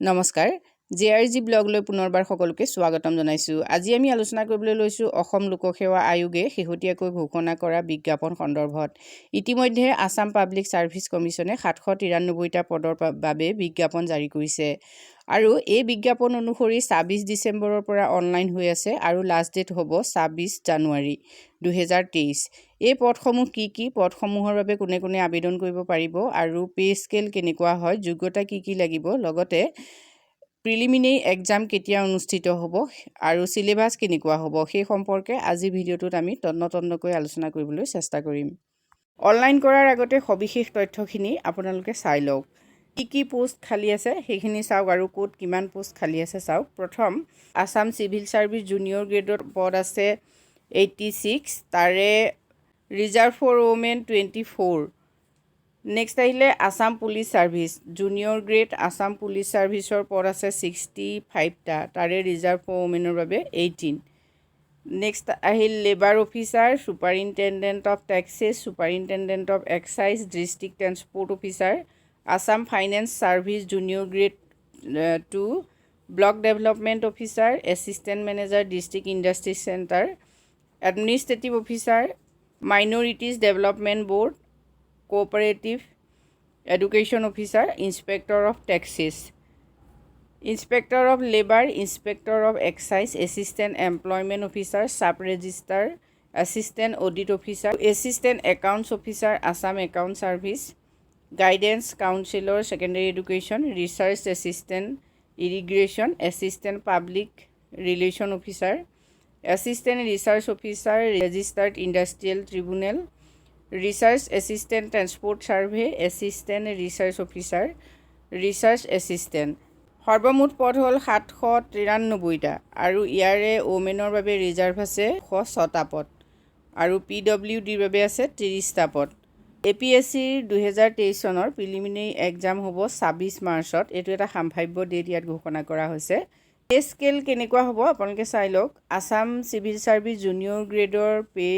নমস্কাৰ জেআৰজি ব্লগলৈ পুনৰবাৰ সকলোকে স্বাগতম জনাইছোঁ। আজি আমি আলোচনা কৰিবলৈ লৈছোঁ অসম লোকসেৱা আয়োগে শেহতীয়াকৈ ঘোষণা কৰা বিজ্ঞাপন সন্দৰ্ভত। ইতিমধ্যে আছাম পাব্লিক ছাৰ্ভিচ কমিছনে 793টা পদৰ বাবে বিজ্ঞাপন জাৰি কৰিছে আৰু এই বিজ্ঞাপন অনুসৰি 26 ডিচেম্বৰৰ পৰা অনলাইন হৈ আছে আৰু লাষ্ট ডেট হ'ব 26 জানুৱাৰী 2023। এই পদসমূহ কি পদসমূহৰ বাবে কোনে কোনে আবেদন কৰিব পাৰিব আৰু পে স্কেল কেনেকুৱা হয়, যোগ্যতা কি লাগিব, লগতে প্ৰিলিমিনেৰী এক্সাম কেতিয়া অনুষ্ঠিত হ'ব আৰু সিলেবাছ কেনেকুৱা হ'ব সেই সম্পৰ্কে আজি ভিডিঅ'টোত আমি তন্নতন্নকৈ আলোচনা কৰিবলৈ চেষ্টা কৰিম। অনলাইন কৰাৰ আগতে সবিশেষ তথ্যখিনি আপোনালোকে চাই লওক। কি পোষ্ট খালী আছে সেইখিনি চাওক আৰু ক'ত কিমান পোষ্ট খালী আছে চাওক। প্ৰথম আছাম চিভিল ছাৰ্ভিচ জুনিয়ৰ গ্ৰেডৰ পদ আছে 86, তাৰে ৰিজাৰ্ভ ফৰ ওমেন 24। নেক্সট আহিলে Assam police service junior grade Assam police ছাৰ্ভিচৰ পদ আছে 65টা, তাৰে ৰিজাৰ্ভ ফৰ ওমেনৰ বাবে 18। নেক্সট আহিল labour officer, superintendent of taxes, superintendent of excise, district transport officer, Assam finance service junior grade 2, block development officer, assistant manager district industry centre, administrative officer, minorities development board, cooperative education officer, inspector of taxes, inspector of labour, inspector of excise, assistant employment officer, sub registrar, assistant audit officer, assistant accounts officer, Assam account service, guidance counsellor secondary education, research assistant irrigation, assistant public relation officer, assistant research officer, registered industrial tribunal, research assistant transport survey, assistant research officer, research assistant. সৰ্বমুঠ পদ হ'ল 793টা আৰু ইয়াৰে ওমেনৰ বাবে reserve আছে 106টা পদ আৰু PWDৰ বাবে আছে 30টা পদ। APSC 2023 চনৰ প্ৰিলিমিনেৰী এক্সাম হ'ব 26 মাৰ্চত। এইটো এটা সম্ভাৱ্য ডেট ইয়াত ঘোষণা কৰা হৈছে। পে স্কেল কেনেকুৱা হ'ব আপোনালোকে চাই লওক। আছাম চিভিল ছাৰ্ভিচ জুনিয়ৰ গ্ৰেডৰ পে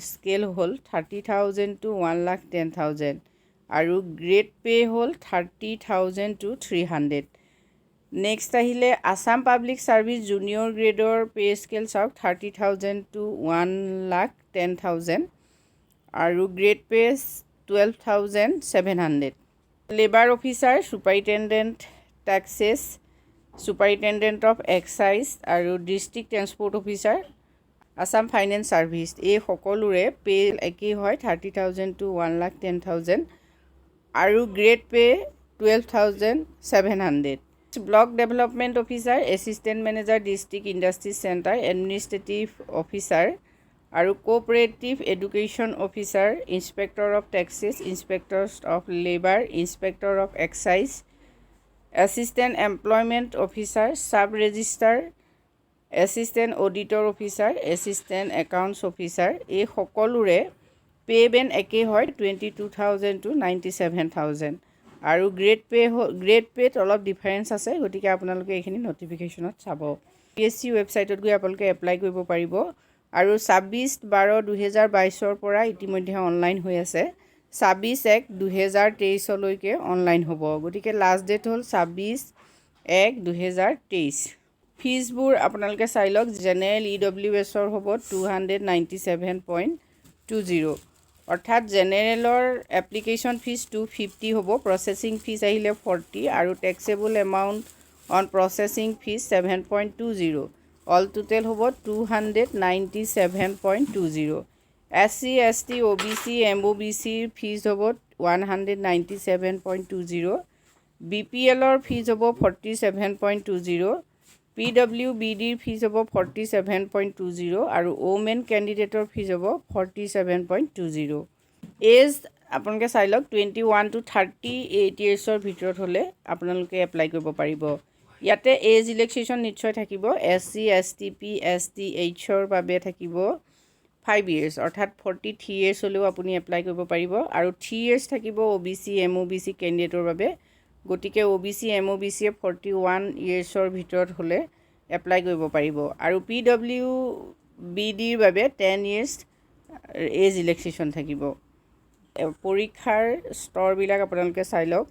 স্কেল হ'ল 30,000 to 1,10,000 আৰু গ্ৰেড পে হ'ল 30,000 to 300। নেক্সট আহিলে আছাম পাব্লিক ছাৰ্ভিচ জুনিয়ৰ গ্ৰেডৰ পে স্কেল চাওক 30,000 to 1,10,000 আৰু grade pay 12,700। Labour officer, superintendent taxes, superintendent of excise আৰু district transport officer, Assam finance service, এই সকলোৰে পে একেই হয় 30,000 to 1,10,000 আৰু grade pay 12,700। Block development officer, assistant manager district industry centre, administrative officer আৰু cooperative education officer, inspector of taxes, inspector of labour, inspector of excise, assistant employment officer, sub registrar, assistant auditor officer, assistant accounts officer, এই সকলোৰে pay band একেই হয় 22,000 to 97,000 আৰু grade পেত অলপ difference আছে, গতিকে আপোনালোকে এইখিনি ন'টিফিকেশ্যনত চাব। APSC ৱেবছাইটত গৈ আপোনালোকে এপ্লাই কৰিব পাৰিব আৰু 26/12/2022 পৰা ইতিমধ্যে অনলাইন হৈ আছে। 26/1/2023 অনলাইন হ'ব, গতিকে লাষ্ট ডেট হ'ল 26/1/2023। ফিজবোৰ আপোনালোকে চাই লওক। জেনেৰেল EWSৰ হ'ব 297.20, অৰ্থাৎ জেনেৰেলৰ এপ্লিকেশ্যন ফিজ 250 হ'ব, প্ৰচেছিং ফিজ আহিলে 40 আৰু taxable amount on processing fees 7.20, all total হ'ব 297.20। SC, ST, OBC, MOBCৰ ফিজ হ'ব 197.20, BPLৰ ফিজ হ'ব 47.20, PWBDৰ ফিজ হ'ব 47.20 আৰু ওমেন কেণ্ডিডেটৰ ফিজ হ'ব 47.20। এজ আপোনালোকে চাই লওক 21 to 38 ইয়াৰ্ছৰ ভিতৰত হ'লে আপোনালোকে এপ্লাই কৰিব পাৰিব। ইয়াতে এজ ৰিলেক্সেশ্যন নিশ্চয় থাকিব। SC, STP, STHৰ বাবে থাকিব 5 years, অৰ্থাৎ 43 years হ'লেও আপুনি এপ্লাই কৰিব পাৰিব আৰু 3 years থাকিব OBC, MOBC কেণ্ডিডেটৰ বাবে, গতিকে OBC, MOBCয়ে 41 yearsৰ ভিতৰত হ'লে এপ্লাই কৰিব পাৰিব আৰু PWBDৰ বাবে 10 years এজ ৰিলেক্সেশ্যন থাকিব। পৰীক্ষাৰ স্তৰবিলাক আপোনালোকে চাই লওক।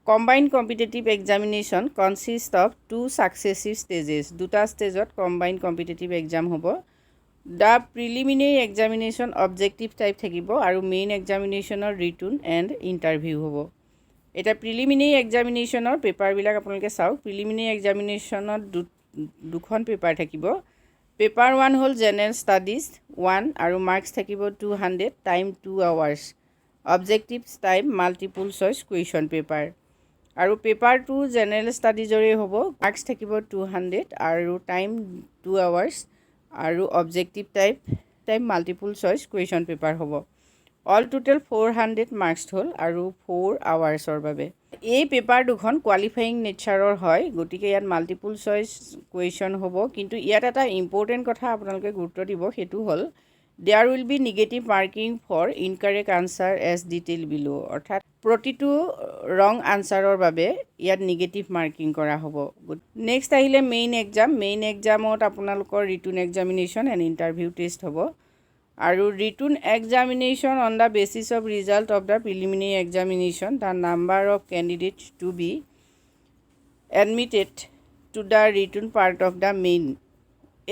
Combined competitive examination consists of two successive stages. দুটা ষ্টেজত combined competitive exam হ'ব. The preliminary examination objective type থাকিব আৰু main examinationৰ written and interview হ'ব. এটা preliminary examinationৰ পেপাৰবিলাক আপোনালোকে চাওক. Preliminary examinationত দুখন পেপাৰ থাকিব. Paper 1 হ'ল general studies 1 আৰু marks থাকিব 200, time 2 hours. Objectives type multiple choice question paper. আৰু পেপাৰ 2 জেনেৰেল ষ্টাডিজৰে হ'ব. মাৰ্কছ থাকিব 200 আৰু টাইম 2 hours আৰু objective type multiple choice question paper হ'ব. অল টোটেল 400 মাৰ্কছ হ'ল আৰু 4 hours বাবে. এই পেপাৰ দুখন কোৱালিফাইং নেচাৰৰ হয়, গতিকে ইয়াত মাল্টিপল চইচ কুৱেশ্যন হ'ব. কিন্তু ইয়াত এটা ইম্পৰ্টেণ্ট কথা আপোনালোকে গুৰুত্ব দিব, সেইটো হ'ল there will be negative marking for incorrect answer as detail below. অৰ্থাৎ প্ৰতিটো ৰং আনচাৰৰ বাবে ইয়াত নিগেটিভ মাৰ্কিং কৰা হ'ব. নেক্সট আহিলে মেইন এক্সাম. মেইন এক্সামত আপোনালোকৰ written examination and interview test হ'ব. আৰু written examination on the basis of result of the preliminary examination the number of candidates to be admitted to the written part of the main.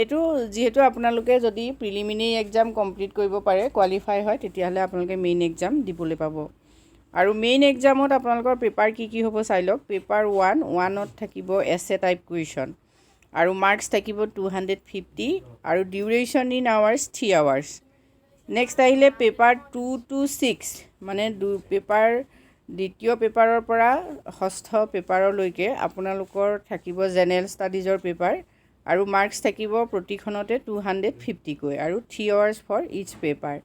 এইটো যিহেতু আপোনালোকে যদি preliminary exam complete কৰিব পাৰে, qualify হয়, তেতিয়াহ'লে আপোনালোকে মেইন এক্সাম দিবলৈ পাব. আৰু মেইন এক্সামত আপোনালোকৰ পেপাৰ কি হ'ব চাই লওক. পেপাৰ 1ত থাকিব এছে টাইপ কুৱেশ্যন আৰু মাৰ্কছ থাকিব 250 আৰু duration in hours 3 hours. Next আহিলে পেপাৰ 2 to 6, মানে দ্বিতীয় পেপাৰৰ পৰা ষষ্ঠ পেপাৰলৈকে আপোনালোকৰ থাকিব জেনেৰেল ষ্টাডিজৰ পেপাৰ আৰু মাৰ্কছ থাকিব প্ৰতিখনতে 250 কৈ আৰু 3 hours for each paper.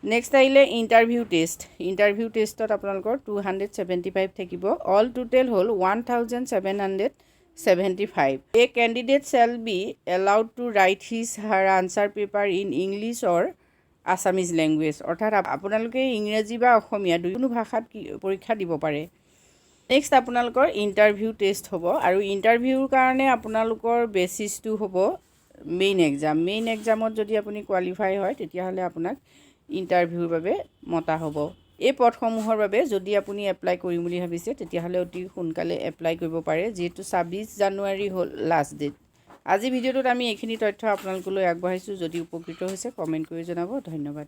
Next আহিলে ইণ্টাৰভিউ টেষ্ট. ইণ্টাৰভিউ টেষ্টত আপোনালোকৰ 275 থাকিব. অল টোটেল হ'ল 1775. A candidate shall be allowed to write his her answer paper in English or Assamese language. অৰ্থাৎ আপোনালোকে ইংৰাজী বা অসমীয়া দুয়োনো ভাষাত পৰীক্ষা দিব পাৰে. নেক্সট আপোনালোকৰ ইণ্টাৰভিউ টেষ্ট হ'ব আৰু ইণ্টাৰভিউৰ কাৰণে আপোনালোকৰ বেচিছটো হ'ব মেইন এক্সাম. মেইন এক্সামত যদি আপুনি কোৱালিফাই হয়, তেতিয়াহ'লে আপোনাক ইণ্টাৰভিউৰ বাবে মতা হ'ব. এই পদসমূহৰ বাবে যদি আপুনি এপ্লাই কৰিম বুলি ভাবিছে, তেতিয়াহ'লে অতি সোনকালে এপ্লাই কৰিব পাৰে, যিহেতু 26 জানুৱাৰী হ'ল লাষ্ট ডেট. আজি ভিডিঅ'টোত আমি এইখিনি তথ্য আপোনালোকলৈ আগবঢ়াইছোঁ. যদি উপকৃত হৈছে কমেণ্ট কৰি জনাব. ধন্যবাদ.